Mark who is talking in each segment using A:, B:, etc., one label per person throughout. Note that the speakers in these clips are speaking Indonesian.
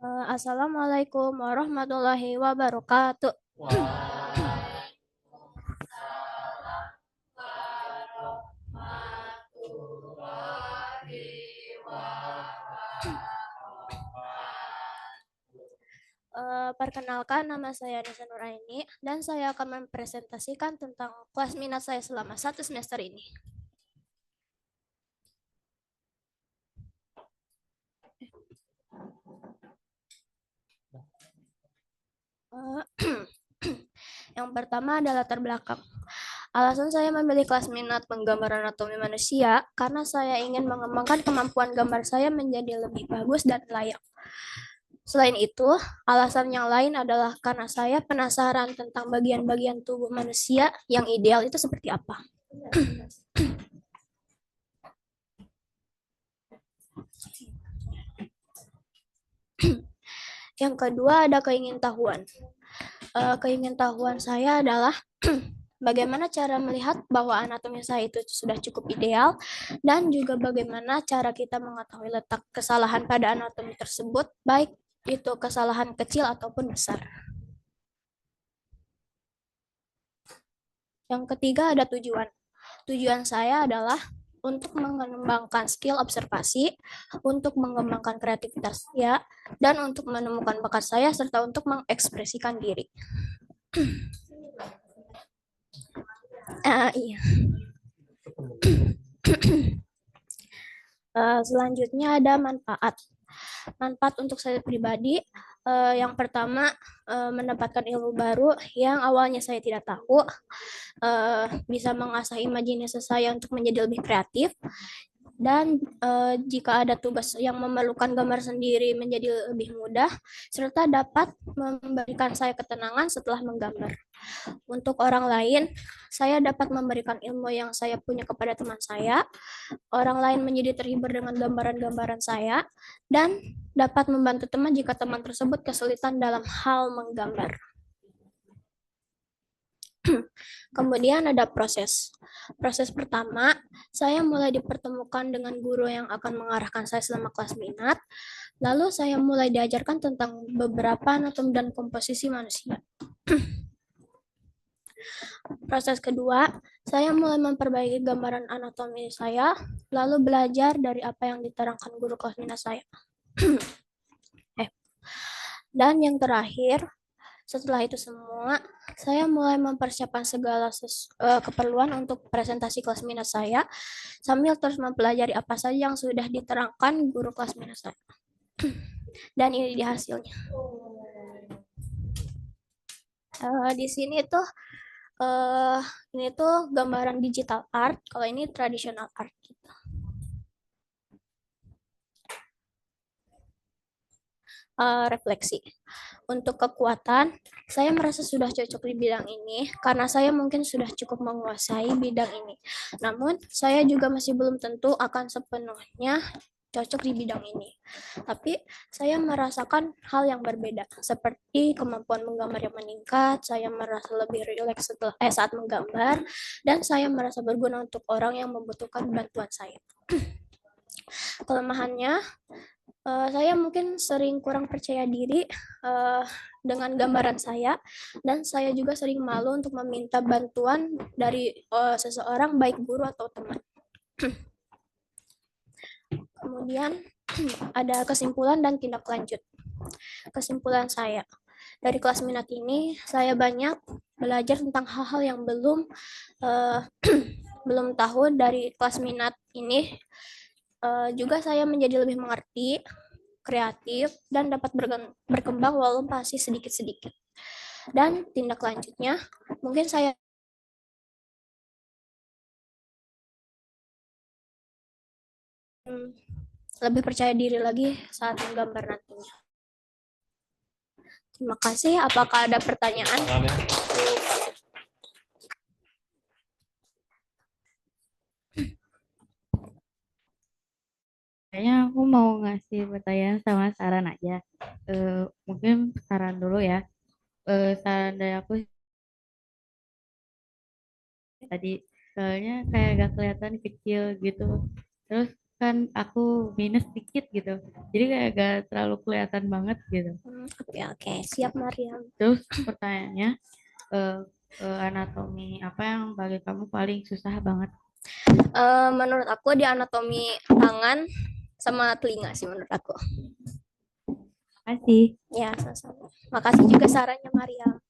A: Assalamualaikum warahmatullahi wabarakatuh. Perkenalkan, nama saya Nisa Nuraini dan saya akan mempresentasikan tentang kelas minat saya selama 1 semester ini. Eh, Yang pertama adalah latar belakang. Alasan saya memilih kelas minat menggambar anatomi manusia karena saya ingin mengembangkan kemampuan gambar saya menjadi lebih bagus dan layak. Selain itu, alasan yang lain adalah karena saya penasaran tentang bagian-bagian tubuh manusia yang ideal itu seperti apa. Yang kedua ada keingintahuan. Keingintahuan saya adalah bagaimana cara melihat bahwa anatomi saya itu sudah cukup ideal dan juga bagaimana cara kita mengetahui letak kesalahan pada anatomi tersebut, baik itu kesalahan kecil ataupun besar. Yang ketiga ada tujuan. Tujuan saya adalah untuk mengembangkan skill observasi, untuk mengembangkan kreativitas saya, dan untuk menemukan bakat saya, serta untuk mengekspresikan diri. Iya. Selanjutnya ada manfaat. Manfaat untuk saya pribadi, yang pertama mendapatkan ilmu baru yang awalnya saya tidak tahu, bisa mengasah imajinasi saya untuk menjadi lebih kreatif, dan jika ada tugas yang memerlukan gambar sendiri menjadi lebih mudah, serta dapat memberikan saya ketenangan setelah menggambar. Untuk orang lain, saya dapat memberikan ilmu yang saya punya kepada teman saya, orang lain menjadi terhibur dengan gambaran-gambaran saya, dan dapat membantu teman jika teman tersebut kesulitan dalam hal menggambar. Kemudian ada proses. Proses pertama, saya mulai dipertemukan dengan guru yang akan mengarahkan saya selama kelas minat. Lalu saya mulai diajarkan tentang beberapa anatomi dan komposisi manusia. Proses kedua, saya mulai memperbaiki gambaran anatomi saya, lalu belajar dari apa yang diterangkan guru kelas minat saya. Dan yang terakhir, setelah itu semua, saya mulai mempersiapkan segala keperluan untuk presentasi kelas minat saya, sambil terus mempelajari apa saja yang sudah diterangkan guru kelas minat saya. Dan ini dia hasilnya. Di sini tuh, ini tuh gambaran digital art, kalau ini traditional art gitu. Refleksi. Untuk kekuatan, saya merasa sudah cocok di bidang ini karena saya mungkin sudah cukup menguasai bidang ini. Namun, saya juga masih belum tentu akan sepenuhnya cocok di bidang ini. Tapi, saya merasakan hal yang berbeda, seperti kemampuan menggambar yang meningkat, saya merasa lebih rileks saat menggambar, dan saya merasa berguna untuk orang yang membutuhkan bantuan saya. Kelemahannya, saya mungkin sering kurang percaya diri dengan gambaran saya, dan saya juga sering malu untuk meminta bantuan dari seseorang, baik guru atau teman. Kemudian ada kesimpulan dan tindak lanjut. Kesimpulan saya, dari kelas minat ini saya banyak belajar tentang hal-hal yang belum tahu dari kelas minat ini. Juga saya menjadi lebih mengerti, kreatif, dan dapat berkembang walau masih sedikit-sedikit. Dan tindak lanjutnya, mungkin saya lebih percaya diri lagi saat menggambar nantinya. Terima kasih. Apakah ada pertanyaan?
B: Kayaknya aku mau ngasih pertanyaan sama saran aja. Mungkin saran dulu ya. Saran dari aku tadi, soalnya kayak gak kelihatan kecil gitu. Terus kan aku minus dikit gitu. Jadi kayak gak terlalu kelihatan banget gitu.
A: Oke, oke, siap Mariam.
B: Terus pertanyaannya, eh, anatomi apa yang bagi kamu paling susah banget?
A: Menurut aku di anatomi tangan sama telinga sih menurut aku.
B: Makasih.
A: Ya, sama-sama. Makasih juga sarannya Mariam.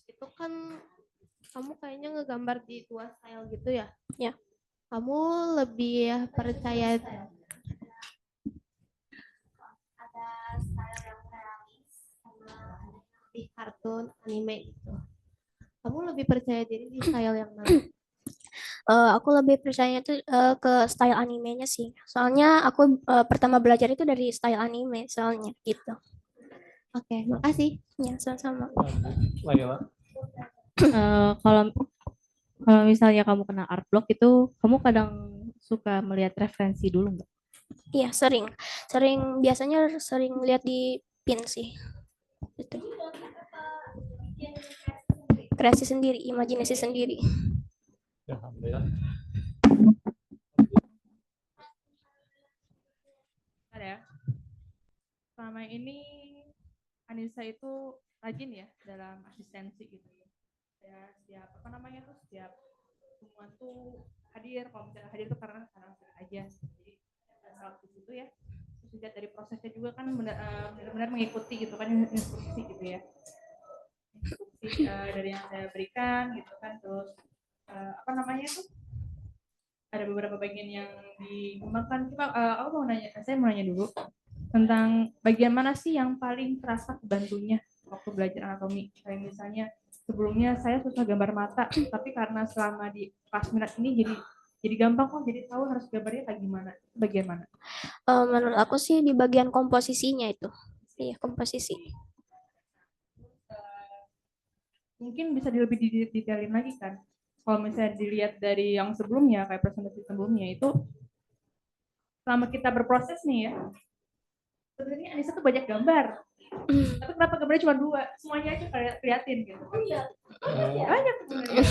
C: Itu kan kamu kayaknya ngegambar di dua style gitu ya?
A: Ya.
C: Kamu lebih percaya di kartun anime gitu? Kamu lebih percaya diri di style yang mana?
A: Aku lebih percaya tuh ke style animenya sih. Soalnya aku pertama belajar itu dari style anime soalnya gitu.
C: Oke, makasih.
A: Ya, sama-sama.
B: Kalau kalau misalnya kamu kena art block itu, kamu kadang suka melihat referensi dulu nggak?
A: Iya, sering. Sering biasanya sering lihat di pin sih. Gitu. Kreasi sendiri, imajinasi sendiri.
D: Ya. Selama ini Anissa itu rajin ya dalam asistensi gitu ya. Setiap apa namanya tuh setiap temuan tuh hadir. Kalau misalnya hadir tuh karena aja. Jadi saat di situ ya. Terus lihat dari prosesnya juga kan benar-benar mengikuti gitu kan instruksi gitu ya. Instruksi dari yang saya berikan gitu kan. Terus apa namanya tuh ada beberapa bagian yang dikembangkan. Aku mau nanya, saya mau nanya dulu tentang bagian mana sih yang paling terasa kebantunya waktu belajar anatomi. Kayak misalnya sebelumnya saya susah gambar mata, tapi karena selama di kelas minat ini jadi gampang kok, jadi tahu harus gambarnya kayak gimana. Bagian mana?
A: Menurut aku sih di bagian komposisinya itu. Iya, komposisi.
D: Mungkin bisa lebih detailin lagi kan. Kalau misalnya dilihat dari yang sebelumnya, kayak presentasi sebelumnya itu, selama kita berproses nih ya, sebenarnya Anissa tuh banyak gambar. Tapi kenapa gambarnya cuma 2? Semuanya aja keliatin gitu. Banyak sebenarnya.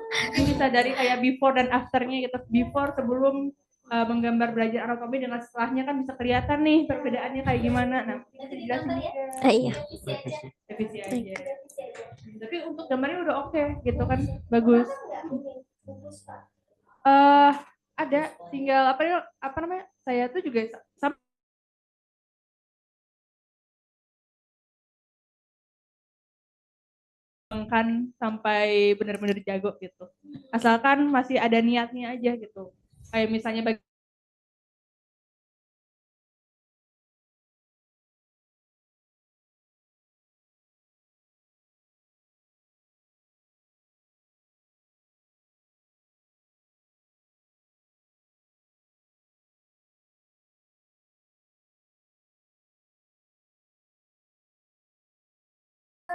D: Mungkin bisa dari kayak before dan afternya gitu. Before sebelum menggambar belajar anatomi dengan setelahnya kan bisa kelihatan nih perbedaannya kayak gimana. Nah, bisa dijelasin juga.
A: Iya.
D: Revisi aja. Tapi untuk gambarnya udah oke gitu kan, bagus. Ada tinggal apa namanya? Saya tuh juga kan sampai benar-benar jago gitu. Asalkan masih ada niatnya aja gitu. Kayak misalnya bagi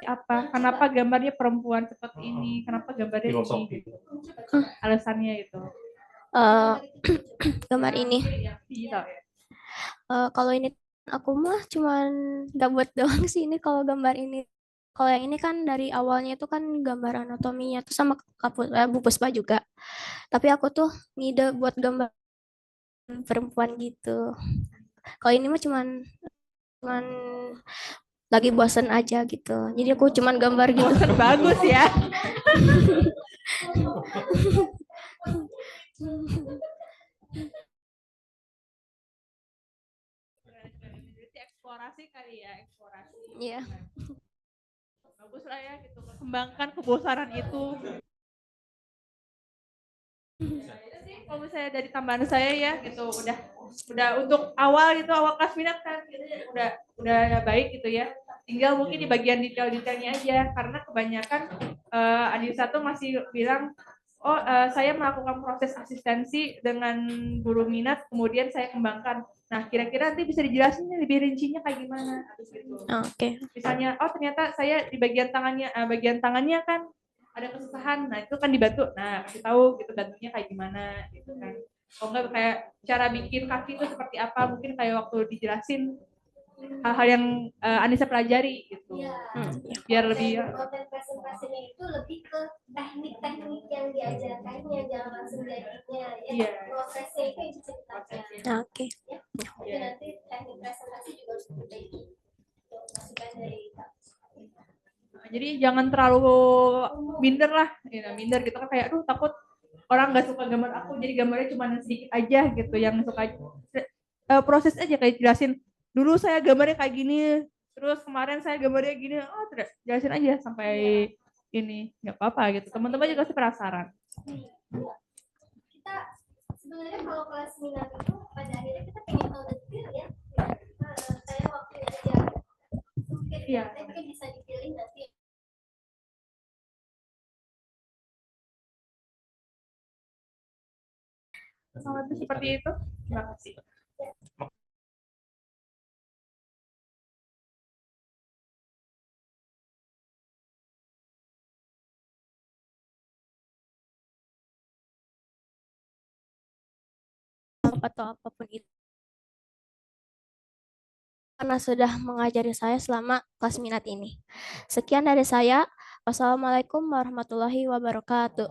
D: apa, kenapa gambarnya perempuan seperti ini, kenapa gambarnya ini gitu. Alasannya itu.
A: Gambar ini. Kalau ini aku mah cuman gabut doang sih ini kalau gambar ini. Kalau yang ini kan dari awalnya itu kan gambar anatominya tuh sama Bu Puspa juga. Tapi aku tuh ngide buat gambar perempuan gitu. Kalau ini mah cuman lagi bosen aja gitu. Jadi aku cuman gambar gitu.
D: Bosen bagus ya. Eksplorasi kali ya, eksplorasi.
A: Iya.
D: Bagus lah ya gitu, kembangkan kebosanan itu. kalau misalnya dari tambahan saya ya gitu udah untuk awal gitu awal kelas minat kan gitu, udah baik gitu ya. Tinggal mungkin di bagian detail-detailnya aja karena kebanyakan Anissa tuh masih bilang saya melakukan proses asistensi dengan guru minat kemudian saya kembangkan. Nah, kira-kira nanti bisa dijelasin lebih rincinya kayak gimana gitu.
A: Oke.
D: Misalnya, ternyata saya di bagian tangannya kan ada kesusahan. Nah, itu kan dibantu. Nah, kasih tahu gitu bantunya kayak gimana gitu kan. Kalau enggak kayak cara bikin kaki itu seperti apa, mungkin kayak waktu dijelasin hal-hal yang Anissa pelajari gitu. Biar lebih
E: Konten presentasinya itu lebih ke teknik-teknik yang diajarkannya, jangan langsung jadinya ya. Prosesnya itu yang diceritakan.
A: Oke.
E: Ya. Jadi nanti teknik presentasi juga harus diperbaiki. Masukan dari Kak.
D: jadi jangan terlalu minder lah, ya, minder gitu kan kayak takut orang nggak suka gambar aku, jadi gambarnya cuma sedikit aja gitu yang suka. Proses aja kayak jelasin dulu saya gambarnya kayak gini, terus kemarin saya gambarnya gini, jelasin aja sampai ini nggak apa-apa gitu. Teman-teman juga pasti penasaran.
E: Kita sebenarnya kalau kelas minat itu pada akhirnya kita pengen tahu detail ya. Saya waktu aja mungkin
D: Iya.
E: mungkin bisa dipilih nanti.
D: Seperti itu. Terima kasih.
A: Atau apapun itu karena sudah mengajari saya selama kelas minat ini. Sekian dari saya. Wassalamualaikum warahmatullahi wabarakatuh.